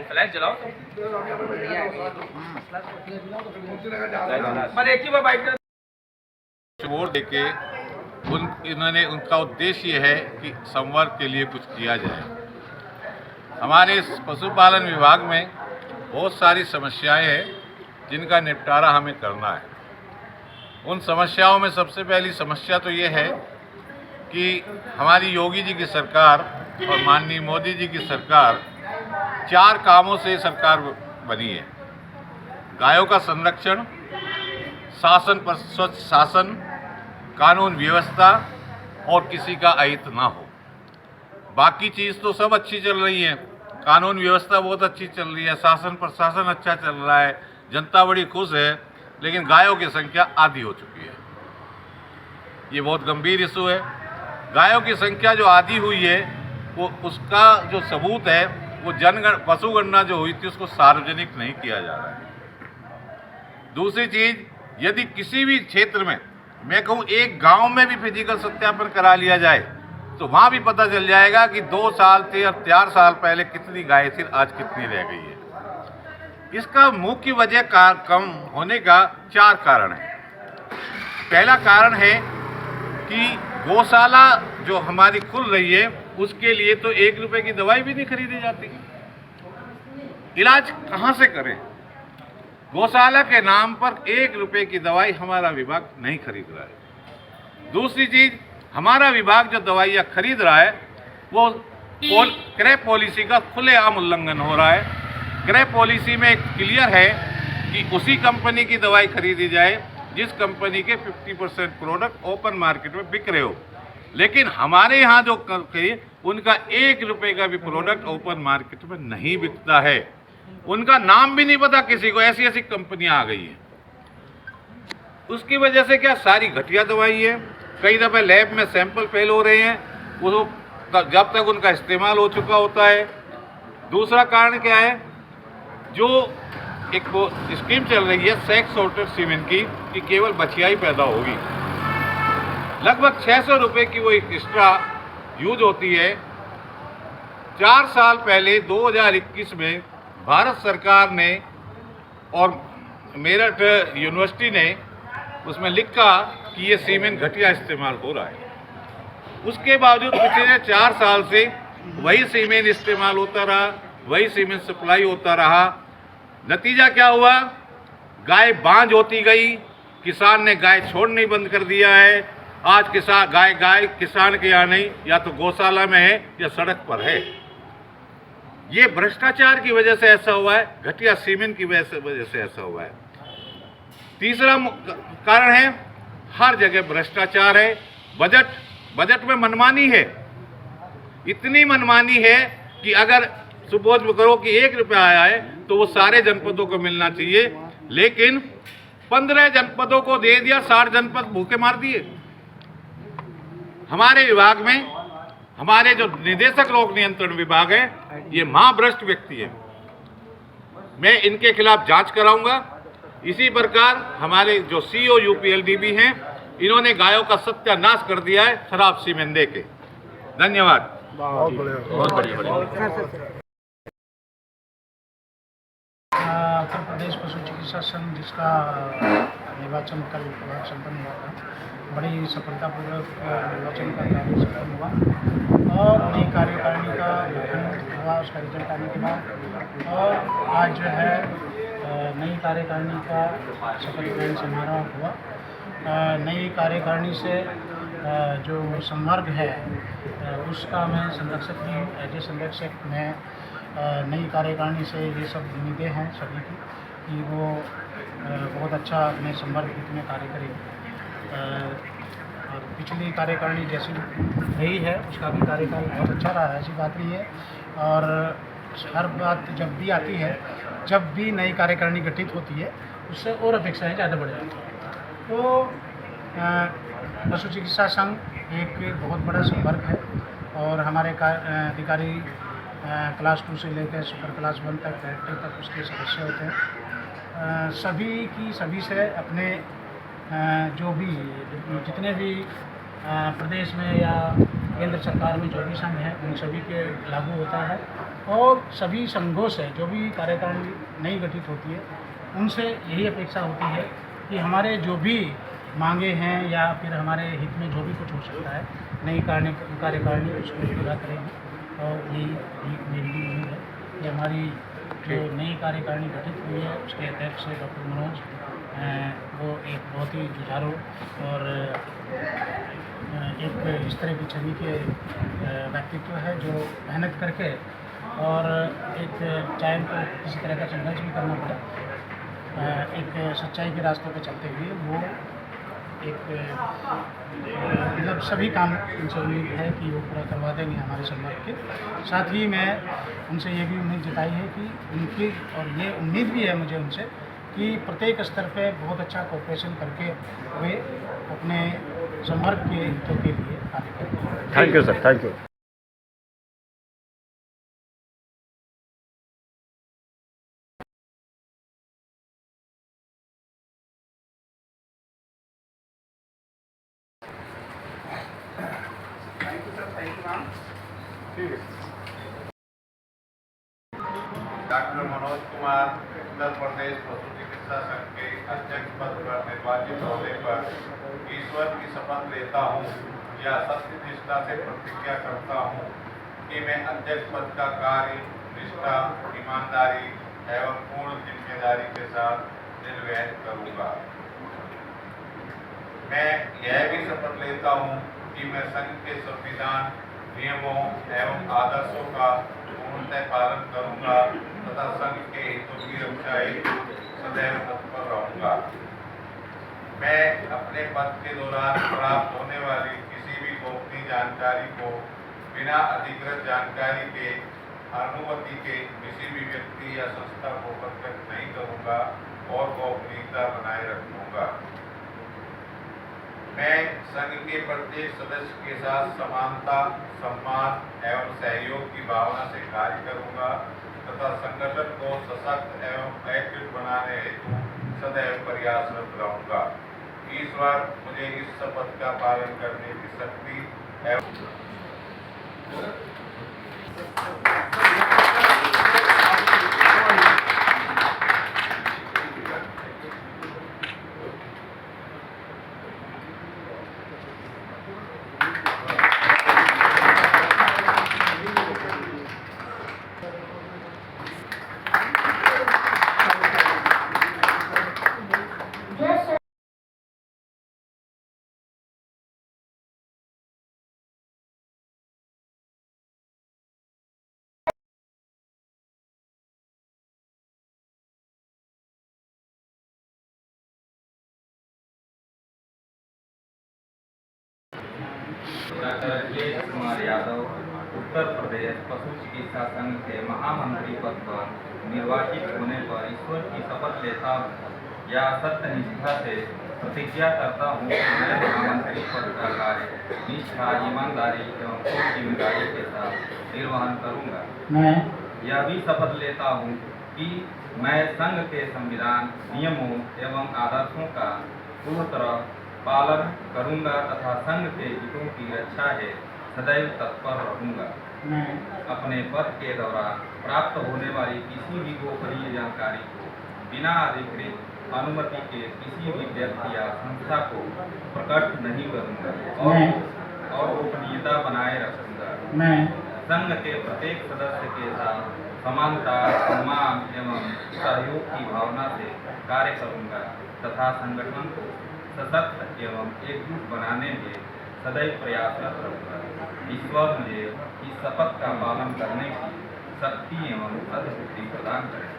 Flash जलाओ पर एक ही बार बाइक वोट देके इन्होंने उनका उद्देश्य ये है कि संवर्ग के लिए कुछ किया जाए। हमारे इस पशुपालन विभाग में बहुत सारी समस्याएं हैं जिनका निपटारा हमें करना है। उन समस्याओं में सबसे पहली समस्या तो ये है कि हमारी योगी जी की सरकार और माननीय मोदी जी की सरकार 4 कामों से सरकार बनी है। गायों का संरक्षण, शासन पर स्वच्छ शासन, कानून व्यवस्था और किसी का अहित ना हो। बाकी चीज़ तो सब अच्छी चल रही है, कानून व्यवस्था बहुत अच्छी चल रही है, शासन प्रशासन अच्छा चल रहा है, जनता बड़ी खुश है, लेकिन गायों की संख्या आधी हो चुकी है। ये बहुत गंभीर इशू है। गायों की संख्या जो आधी हुई है वो उसका जो सबूत है वो पशुगणना जो हुई थी उसको सार्वजनिक नहीं किया जा रहा है। दूसरी चीज़, यदि किसी भी क्षेत्र में, मैं कहूँ एक गांव में भी फिजिकल सत्यापन करा लिया जाए तो वहाँ भी पता चल जाएगा कि 2 साल से या 4 साल पहले कितनी गाय थी, आज कितनी रह गई है। इसका मुख्य वजह कम होने का 4 कारण है। पहला कारण है कि गौशाला जो हमारी खुल रही है उसके लिए तो 1 रुपए की दवाई भी नहीं खरीदी जाती। इलाज कहाँ से करें? गौशाला के नाम पर 1 रुपए की दवाई हमारा विभाग नहीं खरीद रहा है। दूसरी चीज, हमारा विभाग जो दवाइयाँ खरीद रहा है वो क्रय पॉलिसी का खुलेआम उल्लंघन हो रहा है। क्रय पॉलिसी में क्लियर है कि उसी कंपनी की दवाई खरीदी जाए जिस कंपनी के 50% प्रोडक्ट ओपन मार्केट में बिक रहे हो, लेकिन हमारे यहाँ जो उनका 1 रुपए का भी प्रोडक्ट ओपन मार्केट में नहीं बिकता है। उनका नाम भी नहीं पता किसी को, ऐसी ऐसी कंपनियां आ गई हैं। उसकी वजह से क्या, सारी घटिया दवाई है। कई दफ़े लैब में सैंपल फेल हो रहे हैं, वो जब तक उनका इस्तेमाल हो चुका होता है। दूसरा कारण क्या है, जो एक वो स्कीम चल रही है सेक्स सॉर्टेड सीमेंट की, कि केवल बछिया ही पैदा होगी। लगभग 600 रुपये की वो एक्स्ट्रा यूज होती है। 4 साल पहले 2021 में भारत सरकार ने और मेरठ यूनिवर्सिटी ने उसमें लिखा कि ये सीमेंट घटिया इस्तेमाल हो रहा है। उसके बावजूद पिछले 4 साल से वही सीमेंट इस्तेमाल होता रहा, वही सीमेंट सप्लाई होता रहा। नतीजा क्या हुआ, गाय बांझ होती गई, किसान ने गाय छोड़नी बंद कर दिया है। आज गाय किसान के यहाँ नहीं, या तो गौशाला में है या सड़क पर है। ये भ्रष्टाचार की वजह से ऐसा हुआ है, घटिया सीमेंट की वजह से ऐसा हुआ है। तीसरा कारण है, हर जगह भ्रष्टाचार है। बजट में मनमानी है। इतनी मनमानी है कि अगर सपोज करो कि 1 रुपया आया है तो वो सारे जनपदों को मिलना चाहिए, लेकिन 15 जनपदों को दे दिया, 60 जनपद भूखे मार दिए। हमारे विभाग में हमारे जो निदेशक रोग नियंत्रण विभाग है, ये महाभ्रष्ट व्यक्ति है। मैं इनके खिलाफ जांच कराऊंगा। इसी प्रकार हमारे जो सीईओ यूपीएलडीबी हैं, इन्होंने गायों का सत्यानाश कर दिया है खराब सीमेंट दे के। धन्यवाद। बहुत बढ़िया। उत्तर प्रदेश पशु चिकित्सा संघ, जिसका निर्वाचन कल संपन्न हुआ था, बड़ी सफलतापूर्वक निर्वाचन का कार्य संपन्न हुआ और नई कार्यकारिणी का गठन हुआ उसका रिजल्ट आने के बाद। और आज जो है नई कार्यकारिणी का शपथ ग्रहण समारोह हुआ। नई कार्यकारिणी से जो संवर्ग है उसका मैं संरक्षक भी हूँ। एज ए संरक्षक मैं नई कार्यकारिणी से ये सब उम्मीदें हैं सभी की कि वो बहुत अच्छा अपने संवर्ग हित में कार्य करेगी। और पिछली कार्यकारिणी जैसी रही है उसका भी कार्यकाल बहुत अच्छा रहा है, ऐसी बात नहीं है। और हर बात जब भी आती है, जब भी नई कार्यकारिणी गठित होती है, उससे और अपेक्षाएं ज़्यादा बढ़ जाती हैं। तो पशु चिकित्सा संघ एक बहुत बड़ा संवर्ग है और हमारे अधिकारी क्लास 2 से लेकर सुपर क्लास 1 तक, डायरेक्टर तक उसके सदस्य होते हैं। सभी से अपने जो भी जितने भी प्रदेश में या केंद्र सरकार में जो भी संघ है उन सभी के लागू होता है। और सभी संघों से जो भी कार्यकारिणी नई गठित होती है उनसे यही अपेक्षा होती है कि हमारे जो भी मांगे हैं या फिर हमारे हित में जो भी कुछ हो सकता है नई कार्यकारिणी उसको पूरा करेगी। और यही मेरी भी उम्मीद है कि हमारी जो नई कार्यकारिणी गठित हुई है उसके अध्यक्ष डॉक्टर मनोज वो एक बहुत ही जुझारू और एक इस तरह की छवि के व्यक्तित्व है जो मेहनत करके और एक चाहे उनको किसी तरह का संघर्ष भी करना पड़े एक सच्चाई के रास्ते पर चलते हुए वो एक मतलब सभी काम उनसे उम्मीद है कि वो पूरा करवा देंगे हमारे संवर्ग के। साथ ही मैं उनसे ये भी उम्मीद जताई है कि उनकी और ये उम्मीद भी है मुझे उनसे कि प्रत्येक स्तर पे बहुत अच्छा कोऑपरेशन करके वे अपने संवर्ग के हितों के लिए कार्य करेंगे। Thank you sir, thank you. Doctor Manoj Kumar Uttar Pradesh पशु चिकित्सा संघ के अध्यक्ष पद पर निर्वाचित होने पर ईश्वर की शपथ लेता हूँ या सत्य निष्ठा से प्रतिज्ञा करता हूँ कि मैं अध्यक्ष पद का कार्य निष्ठा, ईमानदारी एवं पूर्ण जिम्मेदारी के साथ निर्वहन करूँगा। मैं यह भी शपथ लेता हूँ कि मैं संघ के संविधान, नियमों एवं आदर्शों का पूर्णतः पालन करूँगा तथा संघ के हितों की रक्षा हेतु सदैव तत्पर रहूँगा। मैं अपने पद के दौरान प्राप्त होने वाली किसी भी गोपनीय जानकारी को बिना अधिकृत जानकारी के अनुमति के किसी भी व्यक्ति या संस्था को प्रकट नहीं करूँगा और गोपनीयता बनाए रखूँगा। मैं संघ के प्रत्येक सदस्य के साथ समानता, सम्मान एवं सहयोग की भावना से कार्य करूंगा तथा संगठन को सशक्त एवं एकजुट बनाने हेतु सदैव प्रयासरत रहूंगा। ईश्वर मुझे इस शपथ का पालन करने की शक्ति एवं डॉक्टर अखिलेश कुमार यादव उत्तर प्रदेश पशु चिकित्सा संघ के महामंत्री पद पर निर्वाचित होने पर ईश्वर की शपथ लेता हूँ या सत्य निष्ठा से प्रतिज्ञा करता हूँ कि मैं महामंत्री पद का कार्य निष्ठा, ईमानदारी एवं पूर्ण जिम्मेदारी के साथ निर्वहन करूँगा। मैं यह भी शपथ लेता हूँ कि मैं संघ के संविधान, नियमों एवं आदर्शों का पूर्ण तरह पालन करूंगा तथा संघ के हितों की रक्षा है सदैव तत्पर रहूंगा। मैं अपने पद के दौरान प्राप्त होने वाली किसी भी गोपनीय जानकारी को बिना अधिकृत अनुमति के किसी भी व्यक्ति या संस्था को प्रकट नहीं करूंगा और गोपनीयता बनाए रखूंगा। मैं संघ के प्रत्येक सदस्य के साथ समानता, सम्मान एवं सहयोग की भावना से कार्य करूंगा तथा संगठन को सशक्त एवं एकजुट बनाने में सदैव प्रयासरत रहूंगा। ईश्वर मुझे इस शपथ का पालन करने की शक्ति एवं सद्बुद्धि प्रदान करें।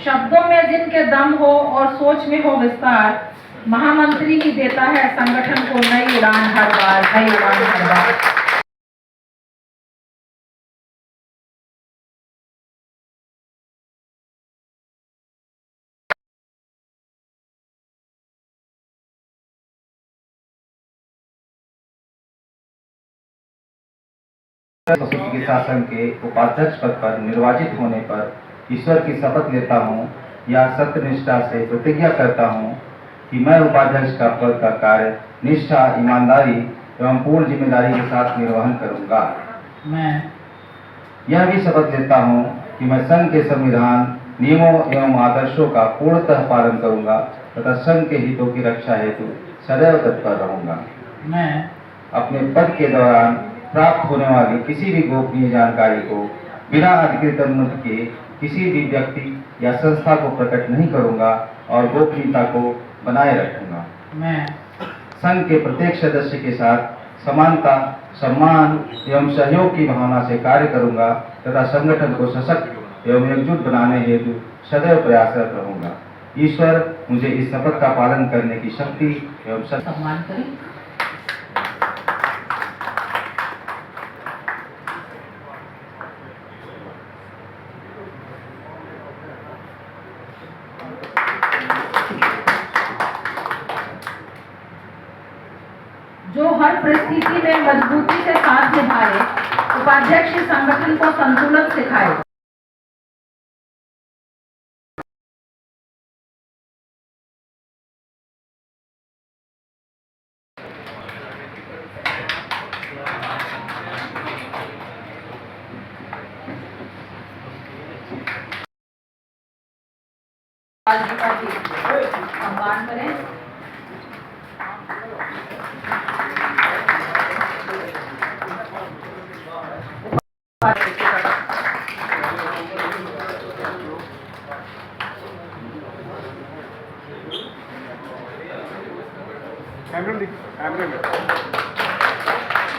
शब्दों में जिनके दम हो और सोच में हो विस्तार, महामंत्री ही देता है संगठन को नई उड़ान हर बार, नई उड़ान हर बार। पशु चिकित्सा संघ के उपाध्यक्ष पद पर निर्वाचित होने पर ईश्वर की शपथ लेता हूँ या सत्यनिष्ठा से प्रतिज्ञा करता हूँ कि मैं उपाध्यक्ष का पद का कार्य निष्ठा, ईमानदारी एवं पूर्ण जिम्मेदारी के साथ निर्वहन करूँगा। मैं यह भी शपथ लेता हूँ कि मैं संघ के संविधान, नियमों एवं आदर्शों का पूर्णतः पालन करूँगा तथा संघ के हितों की रक्षा हेतु सदैव तत्पर रहूँगा। मैं अपने पद के दौरान प्राप्त होने वाली किसी भी गोपनीय जानकारी को बिना अधिकृत अनुमति के किसी भी व्यक्ति या संस्था को प्रकट नहीं करूँगा और गोपनीयता को बनाए रखूँगा। मैं संघ के प्रत्येक सदस्य के साथ समानता, सम्मान एवं सहयोग की भावना से कार्य करूँगा तथा संगठन को सशक्त एवं एकजुट बनाने हेतु सदैव प्रयासरत रहूँगा। ईश्वर मुझे इस शपथ का पालन करने की शक्ति एवं सम्मान करें। जो हर परिस्थिति में मजबूती से साथ निभाए, उपाध्यक्ष संगठन को संतुलन सिखाए। सम्मान करें।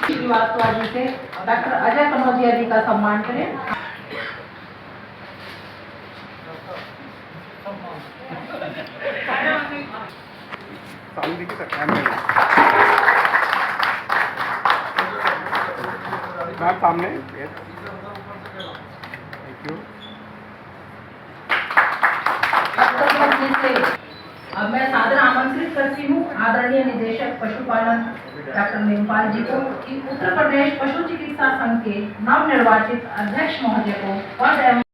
श्रीवास्तव जी से डॉक्टर अजय कनौजिया जी का सम्मान करें। सामने अब मैं सादर आमंत्रित करती हूँ आदरणीय निदेशक पशुपालन डॉक्टर मेमपाल जी को कि उत्तर प्रदेश पशु चिकित्सा संघ के नवनिर्वाचित अध्यक्ष महोदय को पद एवं